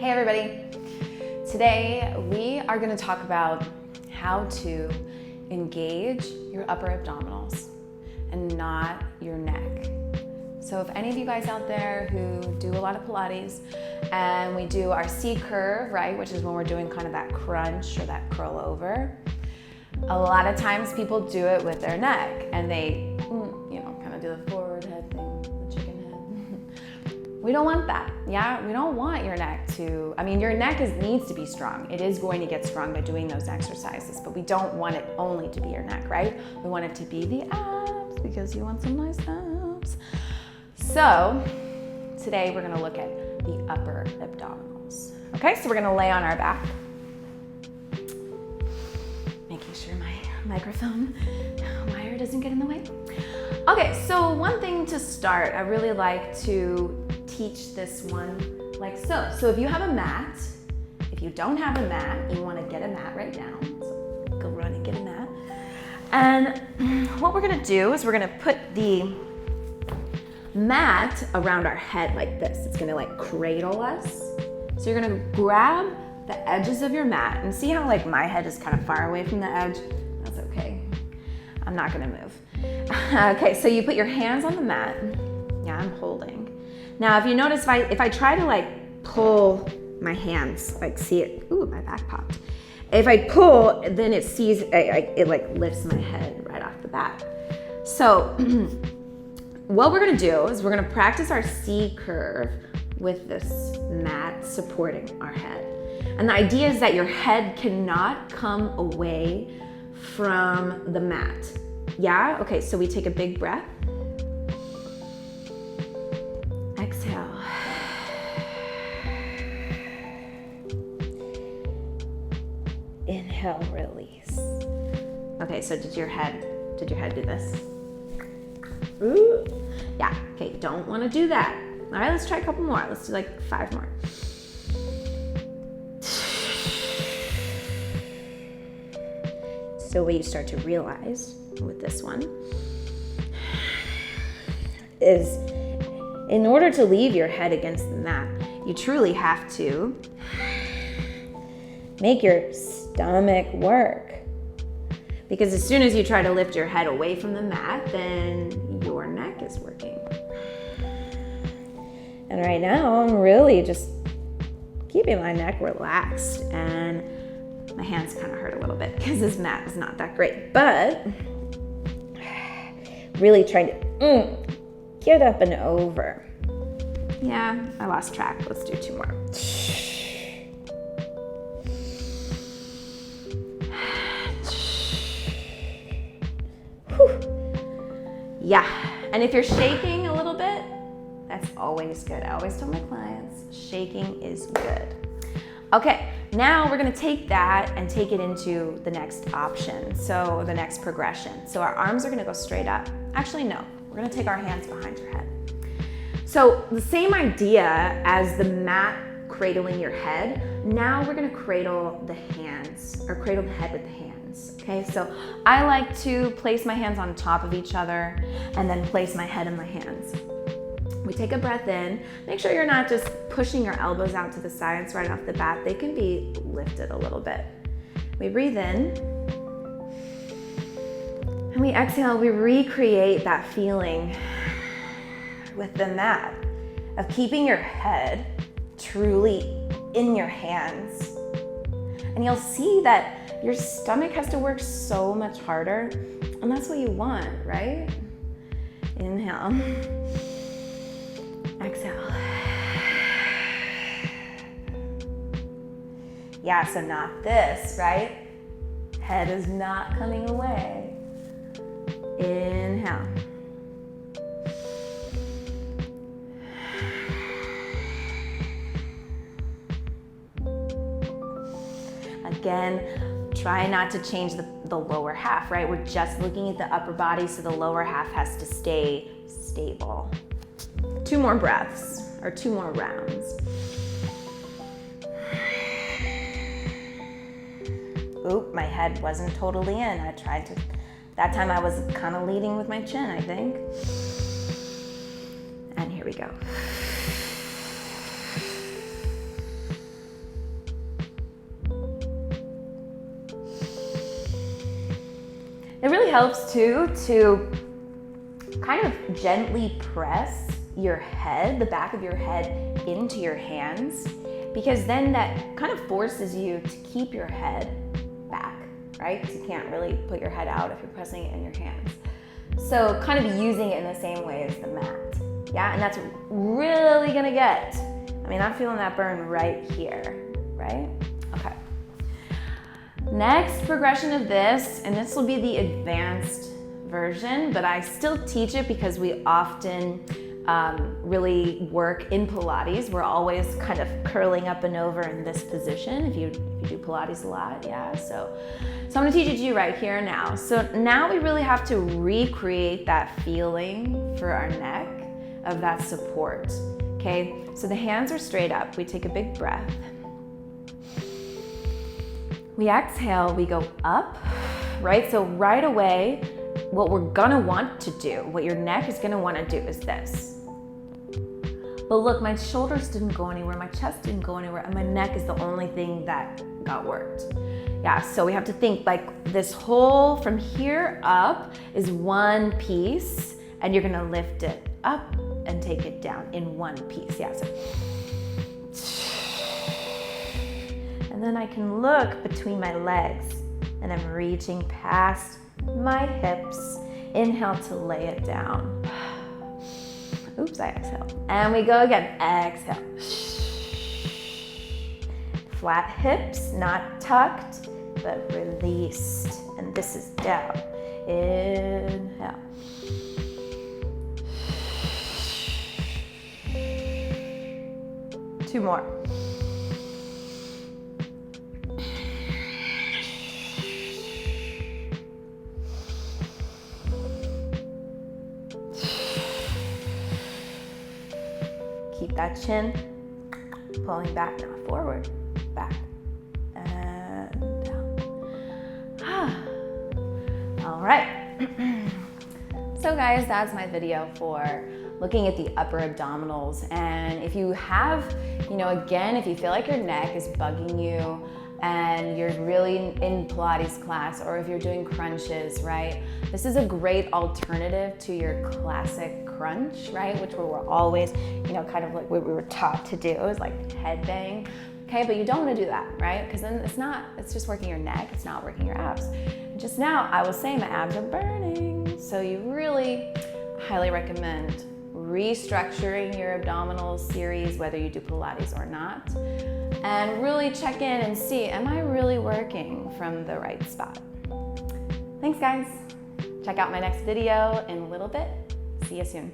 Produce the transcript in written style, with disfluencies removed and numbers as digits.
Hey everybody. Today we are going to talk about how to engage your upper abdominals and not your neck. So if any of you guys out there who do a lot of Pilates and we do our C curve, right, which is when we're doing kind of that crunch or that curl over, a lot of times people do it with their neck and they, kind of do the forward head thing, the chicken head. We don't want that, yeah? We don't want your neck to, your neck needs to be strong. It is going to get strong by doing those exercises, but we don't want it only to be your neck, right? We want it to be the abs because you want some nice abs. So today we're gonna look at the upper abdominals. Okay, so we're gonna lay on our back. Making sure my microphone wire doesn't get in the way. Okay, so one thing to start, I really like to teach this one like so. So if you have a mat, if you don't have a mat, you wanna get a mat right now. So go run and get a mat. And what we're gonna do is we're gonna put the mat around our head like this. It's gonna like cradle us. So you're gonna grab the edges of your mat and see how like my head is kind of far away from the edge. That's okay. I'm not gonna move. Okay, so you put your hands on the mat. Yeah, I'm holding. Now, if you notice, if I try to like pull my hands, like see it, ooh, my back popped. If I pull, then it like lifts my head right off the bat. So what we're gonna do is we're gonna practice our C curve with this mat supporting our head. And the idea is that your head cannot come away from the mat. Yeah? Okay, so we take a big breath. Exhale. Inhale, release. Okay, so did your head do this? Ooh. Yeah, okay, don't want to do that. All right, let's try a couple more. Let's do like 5 more. So what you start to realize with this one is in order to leave your head against the mat, you truly have to make your stomach work. Because as soon as you try to lift your head away from the mat, then your neck is working. And right now, I'm really just keeping my neck relaxed, and my hands kind of hurt a little bit because this mat is not that great, but really trying to get up and over. Yeah, I lost track. Let's do 2 more. Yeah, and if you're shaking a little bit, that's always good. I always tell my clients, shaking is good. Okay, now we're gonna take that and take it into the next option, so the next progression. So our arms are gonna go straight up. Actually, no, we're gonna take our hands behind your head. So the same idea as the mat cradling your head, now we're gonna cradle the hands, or cradle the head with the hands, okay? So I like to place my hands on top of each other and then place my head in my hands. We take a breath in. Make sure you're not just pushing your elbows out to the sides right off the bat. They can be lifted a little bit. We breathe in. And we exhale, we recreate that feeling with the mat of keeping your head truly in your hands. And you'll see that your stomach has to work so much harder. And that's what you want, right? Inhale. Exhale. Yeah, so not this, right? Head is not coming away. Inhale. Again, try not to change the lower half, right? We're just looking at the upper body, so the lower half has to stay stable. 2 more breaths, or 2 more rounds. Oop, my head wasn't totally in. That time I was kind of leading with my chin, I think. And here we go. It really helps too to kind of gently press your head, the back of your head, into your hands, because then that kind of forces you to keep your head back, right? Because you can't really put your head out if you're pressing it in your hands. So kind of using it in the same way as the mat. Yeah, and that's really gonna get, I mean, I'm feeling that burn right here, right? Okay. Next progression of this, and this will be the advanced version, but I still teach it because we often really work in Pilates. We're always kind of curling up and over in this position if you do Pilates a lot, yeah. So I'm gonna teach it to you right here and now. So now we really have to recreate that feeling for our neck of that support, okay? So the hands are straight up. We take a big breath. We exhale, we go up, right? So right away, what we're gonna want to do, what your neck is gonna wanna do is this. But look, my shoulders didn't go anywhere, my chest didn't go anywhere, and my neck is the only thing that got worked. Yeah, so we have to think like this whole, from here up is one piece, and you're gonna lift it up and take it down in one piece, yeah. So. And then I can look between my legs, and I'm reaching past my hips. Inhale to lay it down. Oops, I exhale. And we go again, exhale. Flat hips, not tucked, but released. And this is down. Inhale. Two more. Keep that chin pulling back, now forward, back, and down. All right. So guys, that's my video for looking at the upper abdominals. And if you have, again, if you feel like your neck is bugging you and you're really in Pilates class, or if you're doing crunches, right? This is a great alternative to your classic crunch, right? Which we were always, kind of like what we were taught to do, is like head bang. Okay, but you don't want to do that, right? Because then it's just working your neck, it's not working your abs. And just now, I was saying my abs are burning. So you really highly recommend restructuring your abdominal series, whether you do Pilates or not, and really check in and see, am I really working from the right spot? Thanks guys. Check out my next video in a little bit. See you soon.